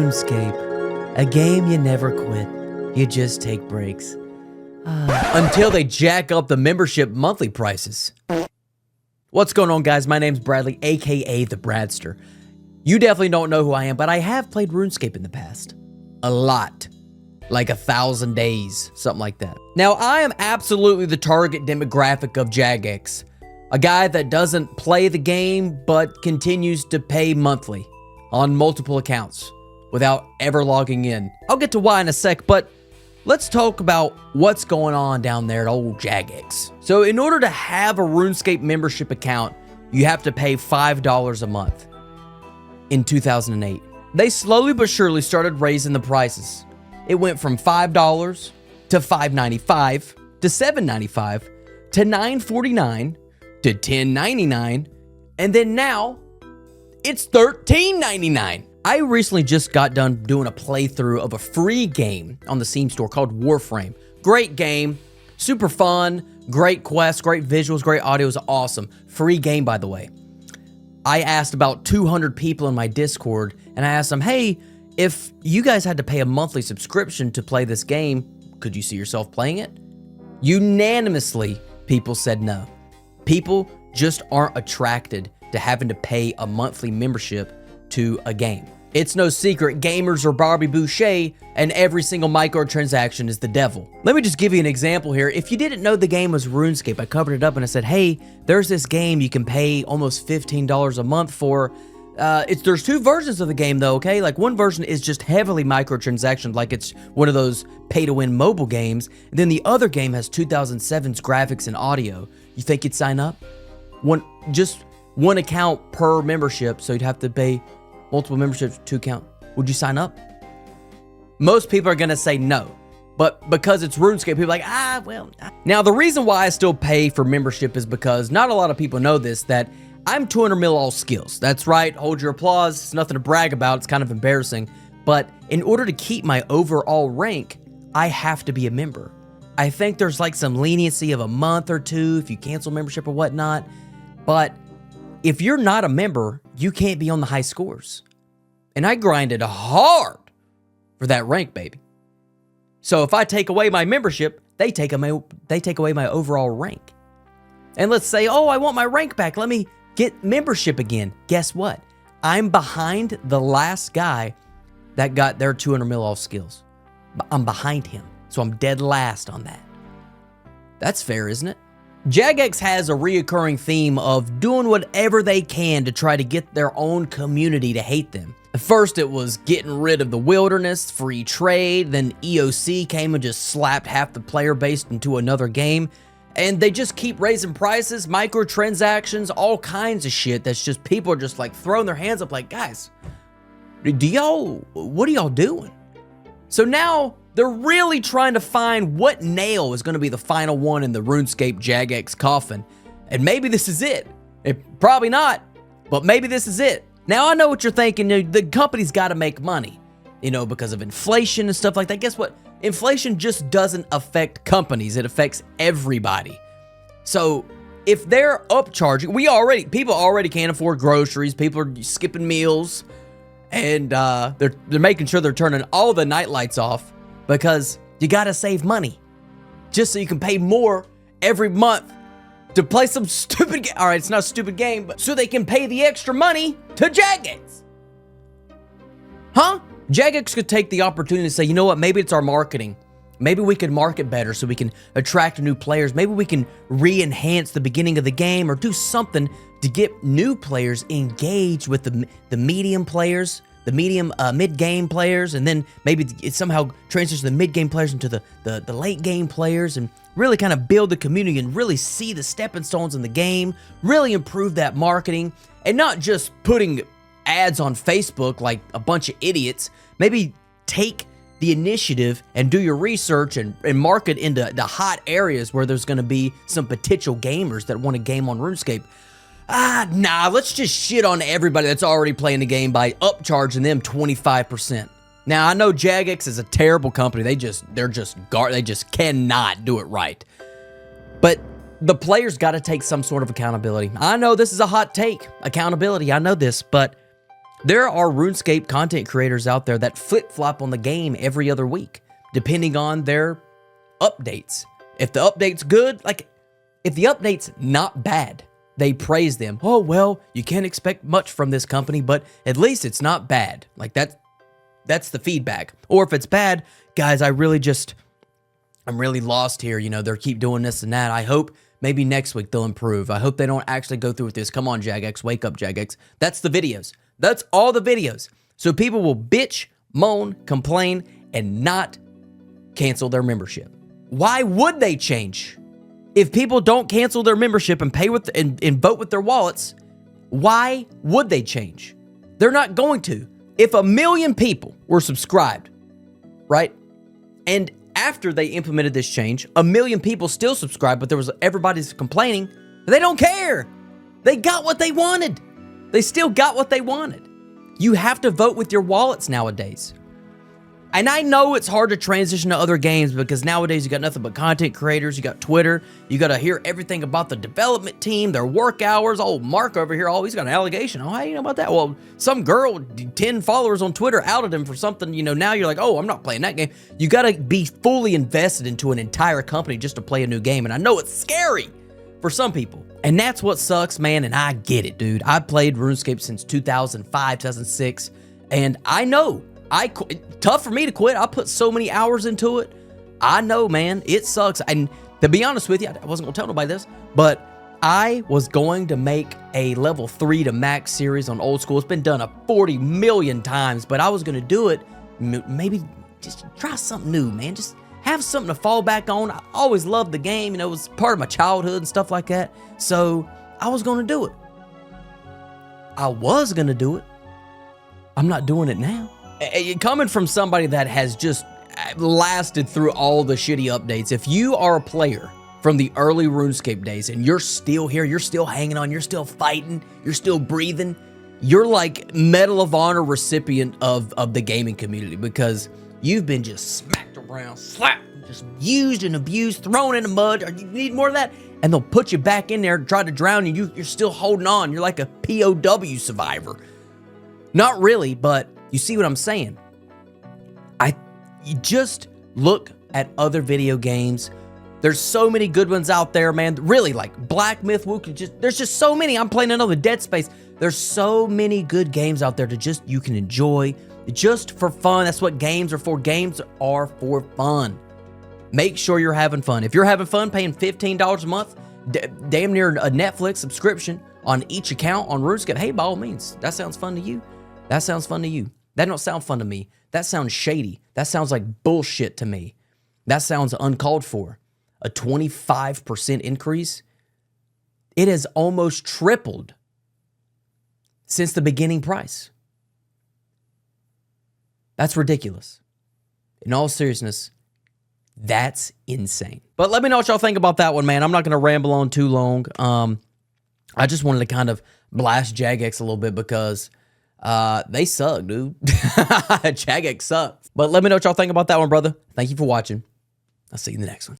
RuneScape, a game you never quit, you just take breaks. Until they jack up the membership monthly prices. What's going on, guys? My name's Bradley, aka the Bradster. You definitely don't know who I am, but I have played RuneScape in the past. A lot. Like 1,000 days, something like that. Now, I am absolutely the target demographic of Jagex. A guy that doesn't play the game, but continues to pay monthly on multiple accounts without ever logging in. I'll get to why in a sec, but let's talk about what's going on down there at old Jagex. So in order to have a RuneScape membership account, you have to pay $5 a month. In 2008, they slowly but surely started raising the prices. It went from $5 to $5.95 to $7.95 to $9.49 to $10.99, and then now it's $13.99. I recently just got done doing a playthrough of a free game on the Steam store called Warframe. Great game, super fun, great quests, great visuals, great audio, is awesome. Free game, by the way. I asked about 200 people in my Discord, and I asked them, hey, if you guys had to pay a monthly subscription to play this game, could you see yourself playing it? Unanimously, people said no. People just aren't attracted to having to pay a monthly membership to a game. It's no secret, gamers are Bobby Boucher, and every single microtransaction is the devil. Let me just give you an example here. If you didn't know the game was RuneScape, I covered it up and I said, hey, there's this game you can pay almost $15 a month for. There's two versions of the game though, okay? Like one version is just heavily microtransaction, like it's one of those pay-to-win mobile games. And then the other game has 2007's graphics and audio. You think you'd sign up? Just one account per membership, so you'd have to pay multiple memberships to account. Would you sign up? Most people are gonna say no, but because it's RuneScape, people are like, Now, the reason why I still pay for membership is because not a lot of people know this, that I'm 200 mil all skills. That's right, hold your applause. It's nothing to brag about, it's kind of embarrassing. But in order to keep my overall rank, I have to be a member. I think there's like some leniency of a month or two if you cancel membership or whatnot, but if you're not a member, you can't be on the high scores. And I grinded hard for that rank, baby. So if I take away my membership, they take away my overall rank. And let's say, oh, I want my rank back. Let me get membership again. Guess what? I'm behind the last guy that got their 200 mil off skills. I'm behind him. So I'm dead last on that. That's fair, isn't it? Jagex has a reoccurring theme of doing whatever they can to try to get their own community to hate them. At first, it was getting rid of the wilderness, free trade, then EOC came and just slapped half the player base into another game, and they just keep raising prices, microtransactions, all kinds of shit that's just people are just like throwing their hands up like, guys, what are y'all doing? So now they're really trying to find what nail is going to be the final one in the RuneScape Jagex coffin. And maybe this is it. Probably not, but maybe this is it. Now, I know what you're thinking. The company's got to make money, because of inflation and stuff like that. Guess what? Inflation just doesn't affect companies. It affects everybody. So if they're upcharging, people already can't afford groceries. People are skipping meals, and they're making sure they're turning all the night lights off because you got to save money just so you can pay more every month to play some stupid game. All right, it's not a stupid game, but so they can pay the extra money to Jagex. Huh? Jagex could take the opportunity to say, you know what, maybe it's our marketing. Maybe we could market better so we can attract new players. Maybe we can re-enhance the beginning of the game or do something to get new players engaged with the medium players, the medium mid-game players, and then maybe it somehow transitions the mid-game players into the late-game players and really kind of build the community and really see the stepping stones in the game, really improve that marketing, and not just putting ads on Facebook like a bunch of idiots. Maybe take the initiative and do your research and market into the hot areas where there's going to be some potential gamers that want to game on RuneScape. Let's just shit on everybody that's already playing the game by upcharging them 25%. Now, I know Jagex is a terrible company. They just cannot do it right. But the players got to take some sort of accountability. I know this is a hot take, accountability. I know this, but There are RuneScape content creators out there that flip-flop on the game every other week, depending on their updates. If the update's good, like, if the update's not bad, they praise them. Oh, well, you can't expect much from this company, but at least it's not bad. Like, that's the feedback. Or if it's bad, guys, I'm really lost here. You know, they keep doing this and that. I hope maybe next week they'll improve. I hope they don't actually go through with this. Come on, Jagex. Wake up, Jagex. That's the videos. That's all the videos. So people will bitch, moan, complain, and not cancel their membership. Why would they change? If people don't cancel their membership and pay with and vote with their wallets, why would they change? They're not going to. If 1 million people were subscribed, right? And after they implemented this change, 1 million people still subscribed, but everybody's complaining. They don't care. They got what they wanted. They still got what they wanted. You have to vote with your wallets nowadays. And I know it's hard to transition to other games because nowadays you got nothing but content creators. You got Twitter. You got to hear everything about the development team, their work hours. Oh, Mark over here, he's got an allegation. Oh, how do you know about that? Well, some girl, 10 followers on Twitter outed him for something. You know, now you're like, oh, I'm not playing that game. You got to be fully invested into an entire company just to play a new game. And I know it's scary for some people. And that's what sucks, man. And I get it, dude. I played RuneScape since 2005, 2006. And I know. Tough for me to quit. I put so many hours into it. I know, man, it sucks. And to be honest with you, I wasn't gonna tell nobody this, but I was going to make a level 3 to max series on old school. It's been done 40 million times, but I was gonna do it. Maybe just try something new, man. Just have something to fall back on. I always loved the game. You know, it was part of my childhood and stuff like that. So I was gonna do it. I was gonna do it. I'm not doing it now. Coming from somebody that has just lasted through all the shitty updates, if you are a player from the early RuneScape days and you're still here, you're still hanging on, you're still fighting, you're still breathing, you're like Medal of Honor recipient of the gaming community because you've been just smacked around, slapped, just used and abused, thrown in the mud. Or you need more of that? And they'll put you back in there, try to drown you. You're still holding on. You're like a POW survivor. Not really, but you see what I'm saying? You just look at other video games. There's so many good ones out there, man. Really, like Black Myth, there's just so many. I'm playing another Dead Space. There's so many good games out there you can enjoy just for fun. That's what games are for. Games are for fun. Make sure you're having fun. If you're having fun paying $15 a month, damn near a Netflix subscription on each account on RuneScape, hey, by all means, that sounds fun to you. That sounds fun to you. That don't sound fun to me. That sounds shady. That sounds like bullshit to me. That sounds uncalled for. A 25% increase? It has almost tripled since the beginning price. That's ridiculous. In all seriousness, that's insane. But let me know what y'all think about that one, man. I'm not going to ramble on too long. I just wanted to kind of blast Jagex a little bit because they suck, dude. Jagex sucks. But let me know what y'all think about that one, brother. Thank you for watching. I'll see you in the next one.